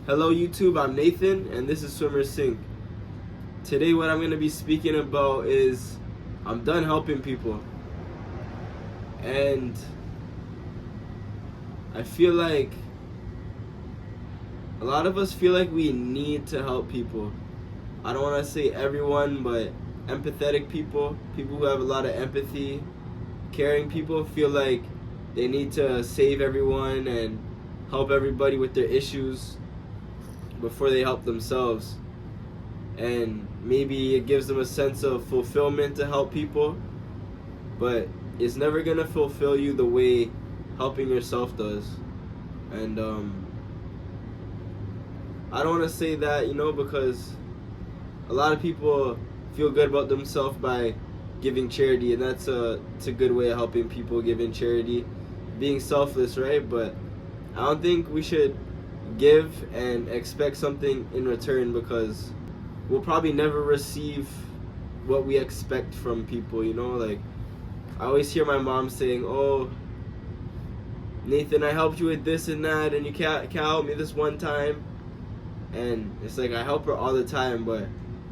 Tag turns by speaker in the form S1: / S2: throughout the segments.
S1: Hello YouTube, I'm Nathan and this is Swimmer Sink. Today what I'm going to be speaking about is I'm done helping people. And I feel like a lot of us feel like we need to help people. I don't want to say everyone, but empathetic people, people who have a lot of empathy, caring people feel like they need to save everyone and help everybody with their issues before they help themselves. And maybe it gives them a sense of fulfillment to help people, but it's never gonna fulfill you the way helping yourself does. And I don't want to say that, because a lot of people feel good about themselves by giving charity, and it's a good way of helping people, giving charity, being selfless, right? But I don't think we should give and expect something in return, because we'll probably never receive what we expect from people, like I always hear my mom saying, "Oh, Nathan, I helped you with this and that, and you can't help me this one time." And it's like I help her all the time, but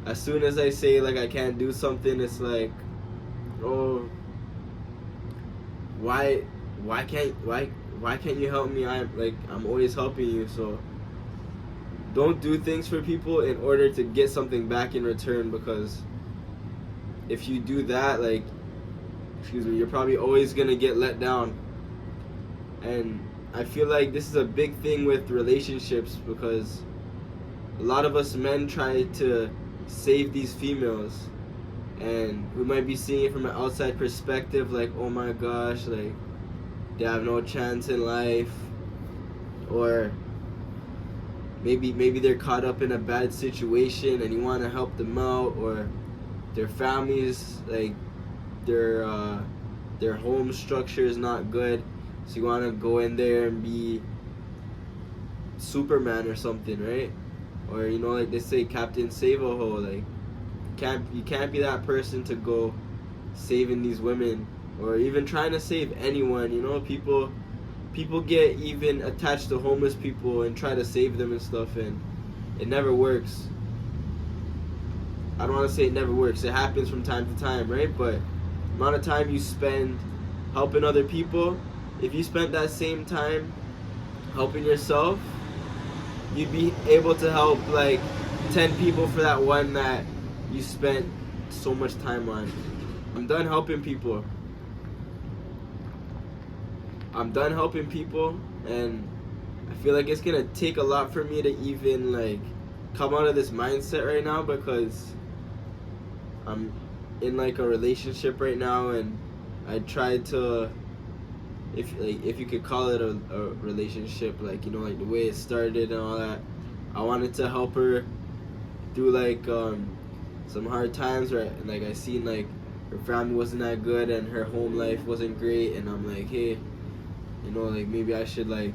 S1: as soon as I say like I can't do something, it's like, "Oh, why can't you help me? I'm always helping you." So don't do things for people in order to get something back in return, because if you do that, you're probably always gonna get let down. And I feel like this is a big thing with relationships, because a lot of us men try to save these females, and we might be seeing it from an outside perspective, like, oh my gosh, like they have no chance in life, or maybe they're caught up in a bad situation and you want to help them out, or their families, like their home structure is not good, so you want to go in there and be Superman or something, right? Or like they say, Captain Save-A-Ho, like you can't be that person to go saving these women, or even trying to save anyone. People get even attached to homeless people and try to save them and stuff, and it never works. I don't want to say it never works. It happens from time to time, right? But the amount of time you spend helping other people, if you spent that same time helping yourself, you'd be able to help like 10 people for that one that you spent so much time on. I'm done helping people. And I feel like it's gonna take a lot for me to even like come out of this mindset right now, because I'm in like a relationship right now, and I tried to, if you could call it a relationship, like like the way it started and all that. I wanted to help her through like some hard times, right? And like I seen like her family wasn't that good and her home life wasn't great, and I'm like, hey, like maybe I should like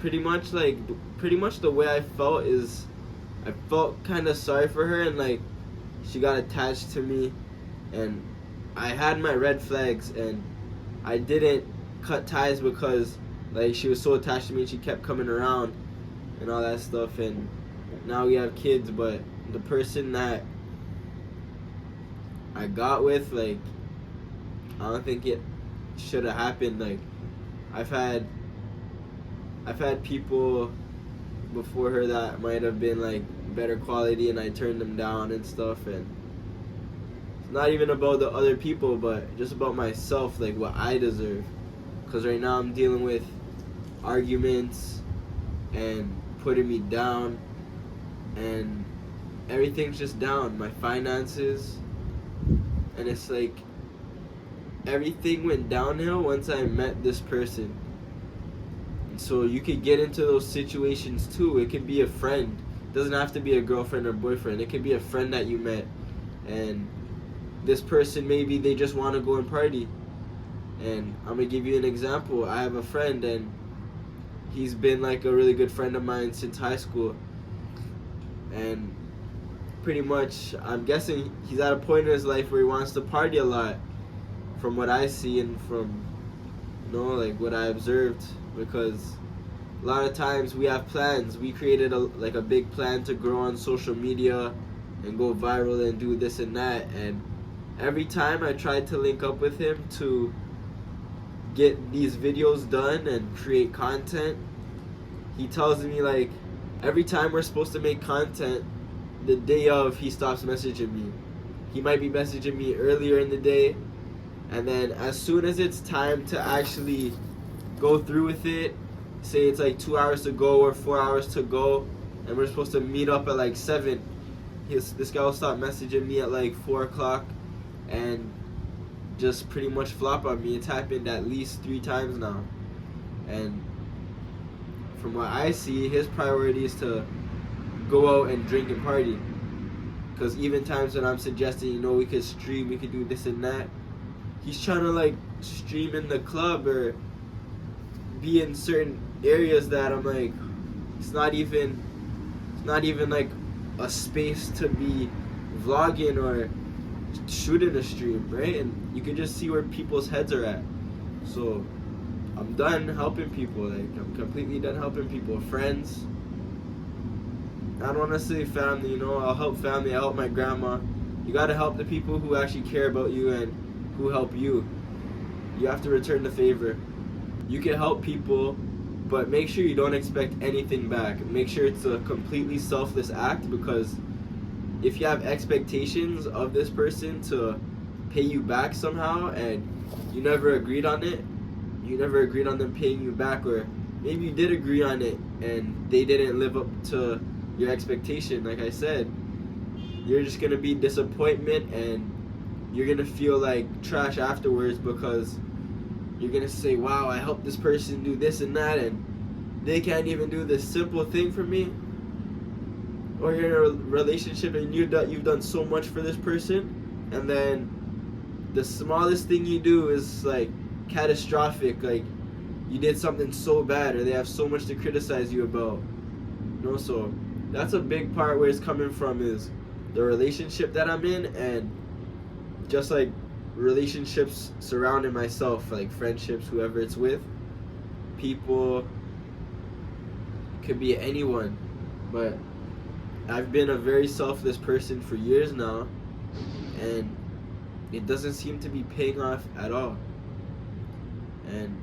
S1: pretty much the way I felt is I felt kind of sorry for her, and like she got attached to me, and I had my red flags, and I didn't cut ties because like she was so attached to me and she kept coming around and all that stuff, and now we have kids. But the person that I got with, like, I don't think it should have happened. Like I've had people before her that might have been like better quality, and I turned them down and stuff. And it's not even about the other people, but just about myself, like what I deserve. Because right now I'm dealing with arguments and putting me down, and everything's just down. My finances, and it's like everything went downhill once I met this person. And so you could get into those situations too. It could be a friend. It doesn't have to be a girlfriend or boyfriend. It could be a friend that you met, and this person, maybe they just want to go and party. And I'm gonna give you an example. I have a friend, and he's been like a really good friend of mine since high school, and pretty much I'm guessing he's at a point in his life where he wants to party a lot, from what I see and from like what I observed, because a lot of times we have plans. We created a big plan to grow on social media and go viral and do this and that. And every time I tried to link up with him to get these videos done and create content, he tells me like every time we're supposed to make content, the day of he stops messaging me. He might be messaging me earlier in the day, and then as soon as it's time to actually go through with it, say it's like 2 hours to go or 4 hours to go, and we're supposed to meet up at like 7, this guy will stop messaging me at like 4 o'clock and just pretty much flop on me. It's happened at least 3 times now. And from what I see, his priority is to go out and drink and party. Because even times when I'm suggesting, we could stream, we could do this and that, he's trying to like stream in the club or be in certain areas that I'm like, it's not even like a space to be vlogging or shooting a stream, right? And you can just see where people's heads are at. So I'm done helping people. Like, I'm completely done helping people. Friends, I don't want to say family, I'll help family, I'll help my grandma. You gotta help the people who actually care about you and who help you. You have to return the favor. You can help people, but make sure you don't expect anything back. Make sure it's a completely selfless act, because if you have expectations of this person to pay you back somehow and you never agreed on it, you never agreed on them paying you back, or maybe you did agree on it and they didn't live up to your expectation, like I said, you're just gonna be disappointment and you're gonna feel like trash afterwards, because you're gonna say, wow, I helped this person do this and that and they can't even do this simple thing for me. Or you're in a relationship and you've done so much for this person, and then the smallest thing you do is like catastrophic, like you did something so bad or they have so much to criticize you about. So that's a big part where it's coming from, is the relationship that I'm in, and just like relationships surrounding myself, like friendships, whoever it's with. People, could be anyone, but I've been a very selfless person for years now, and it doesn't seem to be paying off at all. And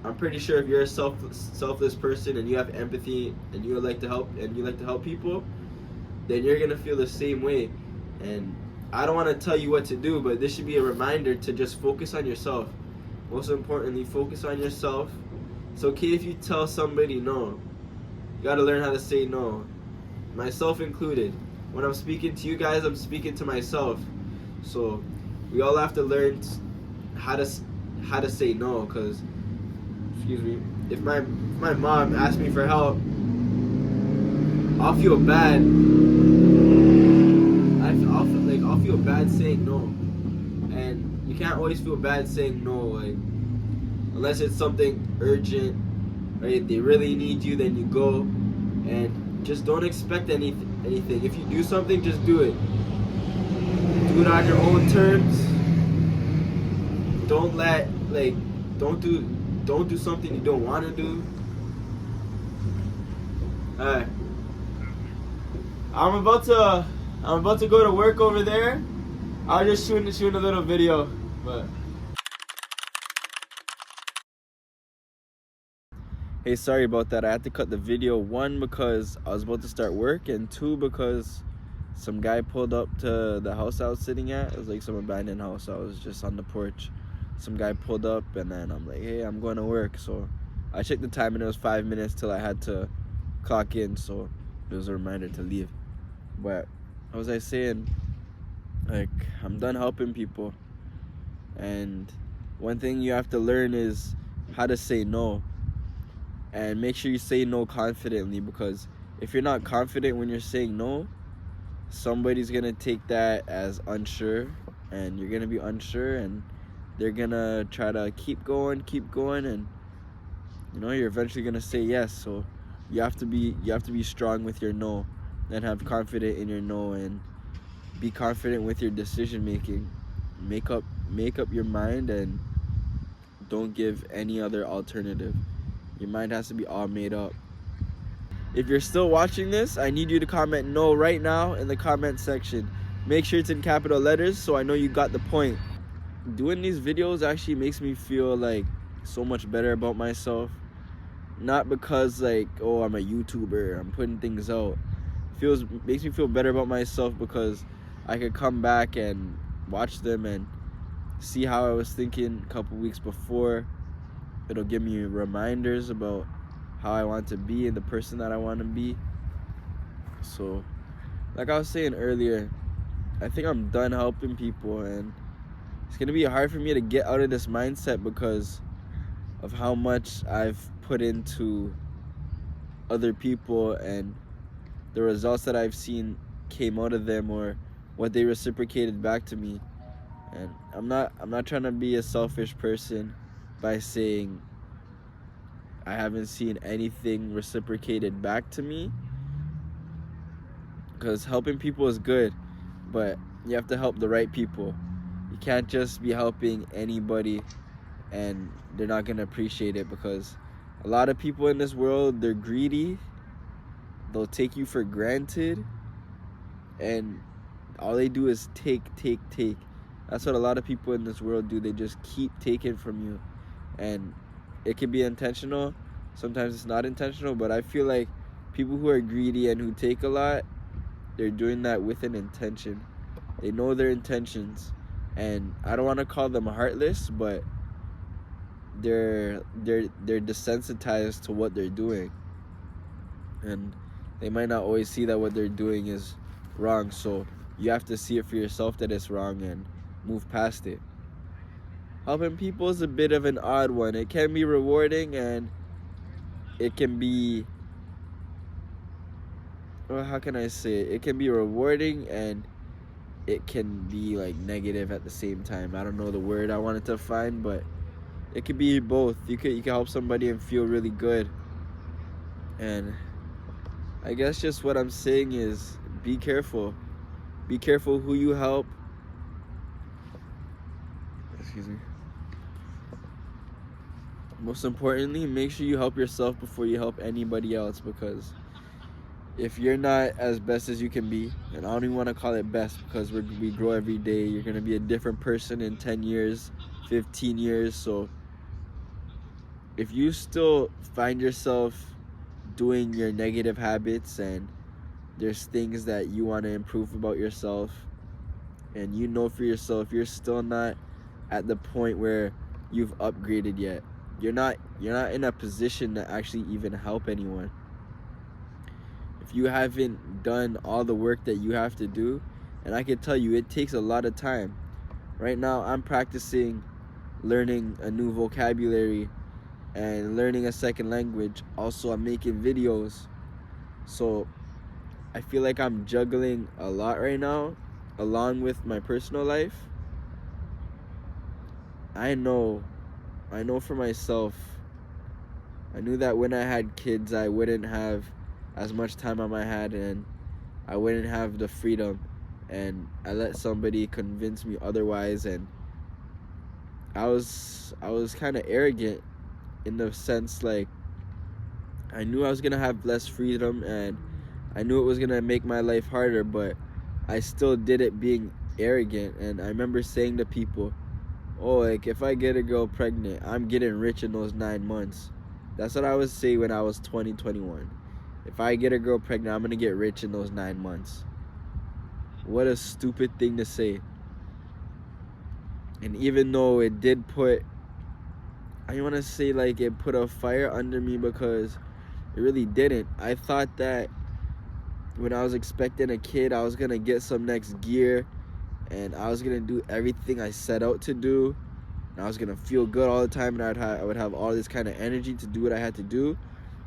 S1: I'm pretty sure if you're a selfless person and you have empathy and you like to help people, then you're gonna feel the same way. And I don't want to tell you what to do, but this should be a reminder to just focus on yourself. Most importantly, focus on yourself. It's okay if you tell somebody no. You gotta learn how to say no, myself included. When I'm speaking to you guys, I'm speaking to myself. So we all have to learn how to say no, because if my mom asks me for help, I'll feel bad. I'll feel bad saying no, and you can't always feel bad saying no, like unless it's something urgent, right? They really need you, then you go, and just don't expect anything. If you do something, just do it. Do it on your own terms. Don't do something you don't want to do. Alright. I'm about to go to work over there. I was just shooting a little video, but hey, sorry about that. I had to cut the video, 1 because I was about to start work, and 2 because some guy pulled up to the house I was sitting at. It was like some abandoned house. I was just on the porch. Some guy pulled up, and then I'm like, hey, I'm going to work. So I checked the time, and it was 5 minutes till I had to clock in, so it was a reminder to leave. But what was I saying? Like, I'm done helping people, and one thing you have to learn is how to say no, and make sure you say no confidently, because if you're not confident when you're saying no, somebody's gonna take that as unsure, and you're gonna be unsure, and they're gonna try to keep going, and you're eventually gonna say yes. So you have to be strong with your no, and have confidence in your no, and be confident with your decision making. Make up your mind, and don't give any other alternative. Your mind has to be all made up. If you're still watching this, I need you to comment no right now in the comment section. Make sure it's in capital letters so I know you got the point. Doing these videos actually makes me feel like so much better about myself. Not because like, oh, I'm a YouTuber, I'm putting things out. Makes me feel better about myself because I could come back and watch them and see how I was thinking a couple weeks before. It'll give me reminders about how I want to be and the person that I want to be. So, like I was saying earlier, I think I'm done helping people, and it's gonna be hard for me to get out of this mindset because of how much I've put into other people and the results that I've seen came out of them or what they reciprocated back to me. And I'm not trying to be a selfish person by saying I haven't seen anything reciprocated back to me, because helping people is good, but you have to help the right people. You can't just be helping anybody and they're not gonna appreciate it, because a lot of people in this world, they're greedy. They'll take you for granted, and all they do is take. That's what a lot of people in this world do. They just keep taking from you, and it can be intentional. Sometimes it's not intentional, but I feel like people who are greedy and who take a lot, they're doing that with an intention. They know their intentions, and I don't want to call them heartless, but they're desensitized to what they're doing, and they might not always see that what they're doing is wrong. So you have to see it for yourself that it's wrong and move past it. Helping people is a bit of an odd one. It can be rewarding, and it can be, well, how can I say it? It can be rewarding and it can be like negative at the same time. I don't know the word I wanted to find, but it could be both. You can help somebody and feel really good. And I guess just what I'm saying is be careful. Be careful who you help. Excuse me. Most importantly, make sure you help yourself before you help anybody else, because if you're not as best as you can be, and I don't even want to call it best because we grow every day, you're going to be a different person in 10 years, 15 years. So if you still find yourself doing your negative habits and there's things that you want to improve about yourself, and you know for yourself you're still not at the point where you've upgraded yet, you're not in a position to actually even help anyone. If you haven't done all the work that you have to do, and I can tell you it takes a lot of time. Right now I'm practicing learning a new vocabulary and learning a second language. Also, I'm making videos. So I feel like I'm juggling a lot right now along with my personal life. I know for myself, I knew that when I had kids I wouldn't have as much time on my hand and I wouldn't have the freedom, and I let somebody convince me otherwise, and I was kind of arrogant in the sense, like, I knew I was gonna have less freedom and I knew it was gonna make my life harder, but I still did it being arrogant. And I remember saying to people, oh, like, if I get a girl pregnant, I'm getting rich in those 9 months. That's what I would say when I was 20, 21. If I get a girl pregnant, I'm gonna get rich in those 9 months. What a stupid thing to say. And even though it did put, I want to say, like, it put a fire under me, because it really didn't. I thought that when I was expecting a kid, I was gonna get some next gear and I was gonna do everything I set out to do, and I was gonna feel good all the time, and I would have all this kind of energy to do what I had to do.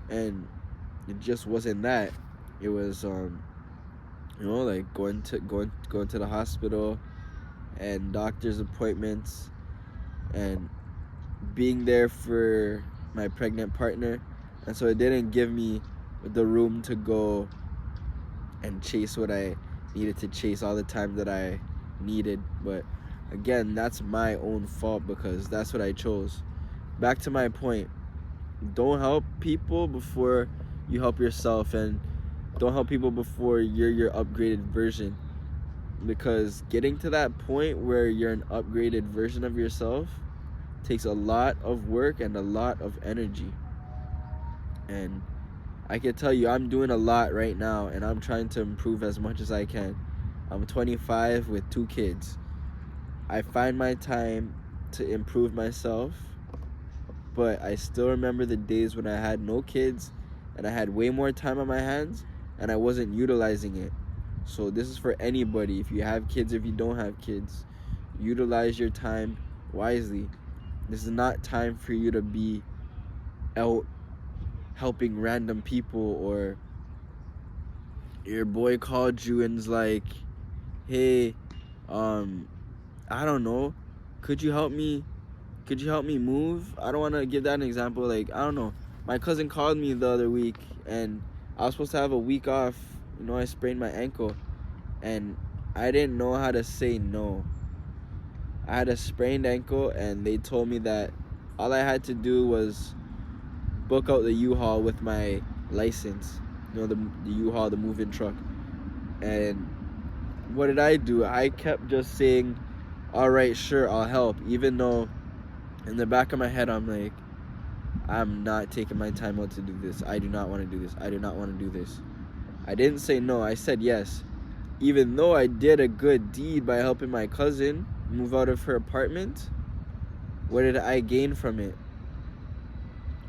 S1: And it just wasn't that. It was like going to the hospital and doctor's appointments and being there for my pregnant partner. And so it didn't give me the room to go and chase what I needed to chase all the time that I needed. But again, that's my own fault because that's what I chose. Back to my point. don't help people before you help yourself, and don't help people before you're your upgraded version. Because getting to that point where you're an upgraded version of yourself takes a lot of work and a lot of energy. And I can tell you, I'm doing a lot right now, and I'm trying to improve as much as I can. I'm 25 with 2 kids. I find my time to improve myself, but I still remember the days when I had no kids and I had way more time on my hands and I wasn't utilizing it. So this is for anybody. If you have kids, if you don't have kids, utilize your time wisely. This is not time for you to be out helping random people, or your boy called you and is like, hey, I don't know, could you help me move? I don't want to give that an example. Like, I don't know, my cousin called me the other week and I was supposed to have a week off. I sprained my ankle and I didn't know how to say no. I had a sprained ankle and they told me that all I had to do was book out the U-Haul with my license. The U-Haul, the moving truck. And what did I do? I kept just saying, all right, sure, I'll help. Even though in the back of my head, I'm like, I'm not taking my time out to do this. I do not want to do this. I do not want to do this. I didn't say no. I said yes. Even though I did a good deed by helping my cousin move out of her apartment, what did I gain from it?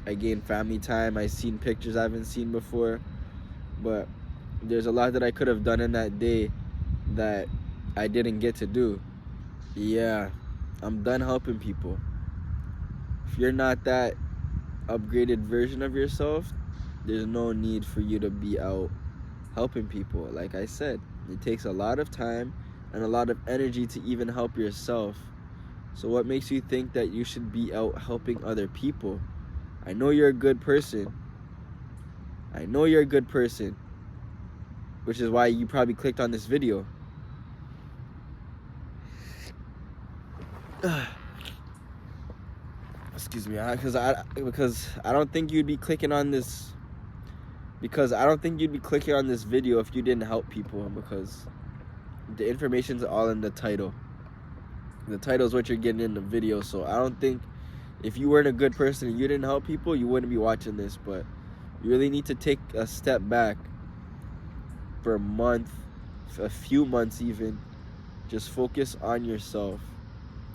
S1: I gained family time. I seen pictures I haven't seen before. But there's a lot that I could have done in that day that I didn't get to do. Yeah, I'm done helping people. If you're not that upgraded version of yourself, there's no need for you to be out helping people. Like I said, it takes a lot of time and a lot of energy to even help yourself. So what makes you think that you should be out helping other people? I know you're a good person. I know you're a good person, which is why you probably clicked on this video. Excuse me, because I don't think you'd be clicking on this. Because I don't think you'd be clicking on this video if you didn't help people. Because the information's all in the title. The title is what you're getting in the video. So I don't think if you weren't a good person and you didn't help people, you wouldn't be watching this. But you really need to take a step back for a month, a few months even. Just focus on yourself.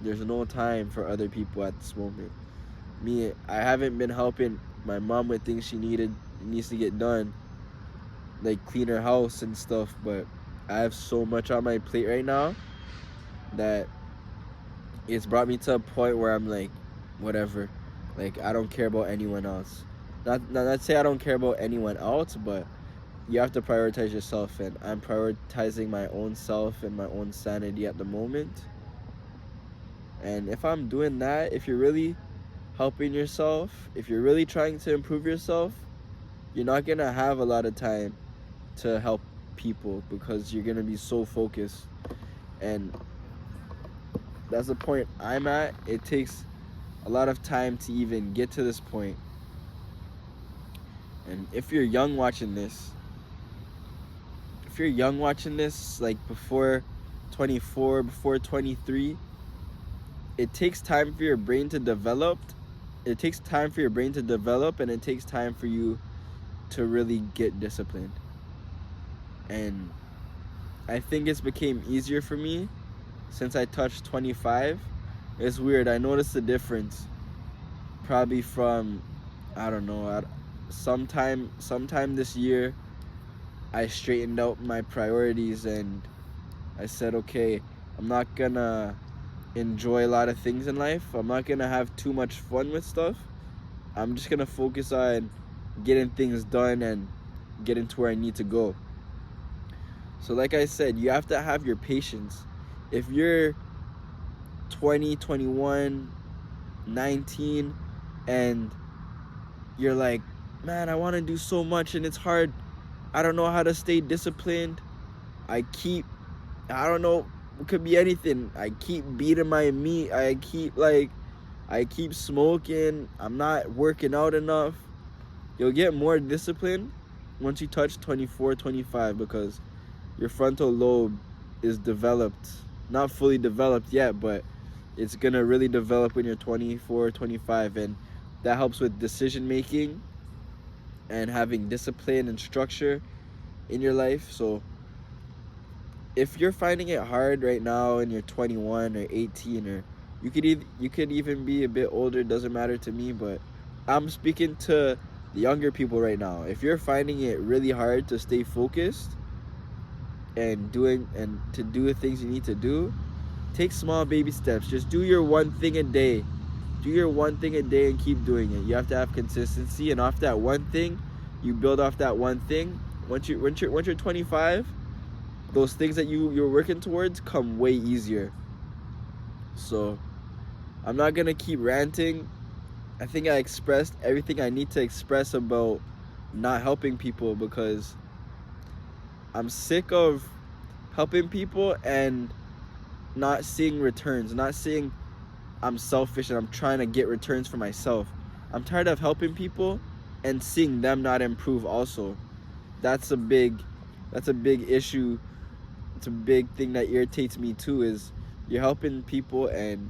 S1: There's no time for other people at this moment. I haven't been helping my mom with things she needs to get done, like clean her house and stuff, but I have so much on my plate right now that it's brought me to a point where I'm like, whatever, like I don't care about anyone else. Not say I don't care about anyone else, but you have to prioritize yourself, and I'm prioritizing my own self and my own sanity at the moment. And if I'm doing that, if you're really helping yourself, if you're really trying to improve yourself, you're not gonna have a lot of time to help people because you're gonna be so focused. And that's the point I'm at. It takes a lot of time to even get to this point. And if you're young watching this, like before 24, before 23, it takes time for your brain to develop. It takes time for your brain to develop, and it takes time for you to really get disciplined. And I think it's became easier for me since I touched 25. It's weird. I noticed the difference probably from, I don't know, sometime this year I straightened out my priorities and I said, okay, I'm not gonna enjoy a lot of things in life. I'm not gonna have too much fun with stuff. I'm just gonna focus on getting things done and getting to where I need to go. So like I said, you have to have your patience. If you're 20, 21, 19 and you're like, man, I want to do so much and it's hard, I don't know how to stay disciplined, I don't know, it could be anything, I keep beating my meat, I keep like I keep smoking, I'm not working out enough. You'll get more discipline once you touch 24, 25 because your frontal lobe is developed. Not fully developed yet, but it's going to really develop when you're 24, 25. And that helps with decision making and having discipline and structure in your life. So if you're finding it hard right now and you're 21 or 18, or you could even be a bit older, doesn't matter to me, but I'm speaking to the younger people right now. If you're finding it really hard to stay focused and to do the things you need to do, take small baby steps. Just do your one thing a day. Do your one thing a day and keep doing it. You have to have consistency, and off that one thing, you build off that one thing. Once you're 25, those things that you're working towards come way easier. So I'm not gonna keep ranting. I think I expressed everything I need to express about not helping people, because I'm sick of helping people and not seeing returns, not seeing I'm selfish and I'm trying to get returns for myself. I'm tired of helping people and seeing them not improve also. That's a big issue. It's a big thing that irritates me too, is you're helping people and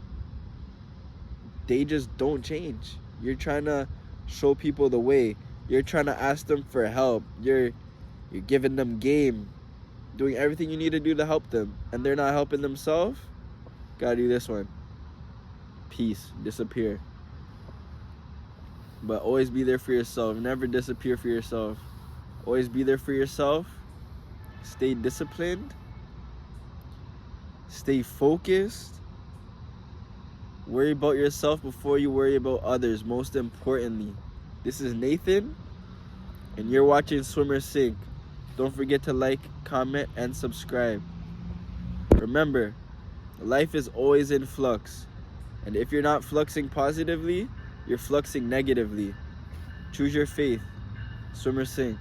S1: they just don't change. You're trying to show people the way. You're trying to ask them for help. You're giving them game, doing everything you need to do to help them, and they're not helping themselves. Gotta do this one. Peace. Disappear. But always be there for yourself. Never disappear for yourself. Always be there for yourself. Stay disciplined. Stay focused. Worry about yourself before you worry about others, most importantly. This is Nathan, and you're watching Swimmer Sink. Don't forget to like, comment, and subscribe. Remember, life is always in flux. And if you're not fluxing positively, you're fluxing negatively. Choose your faith. Swimmer Sink.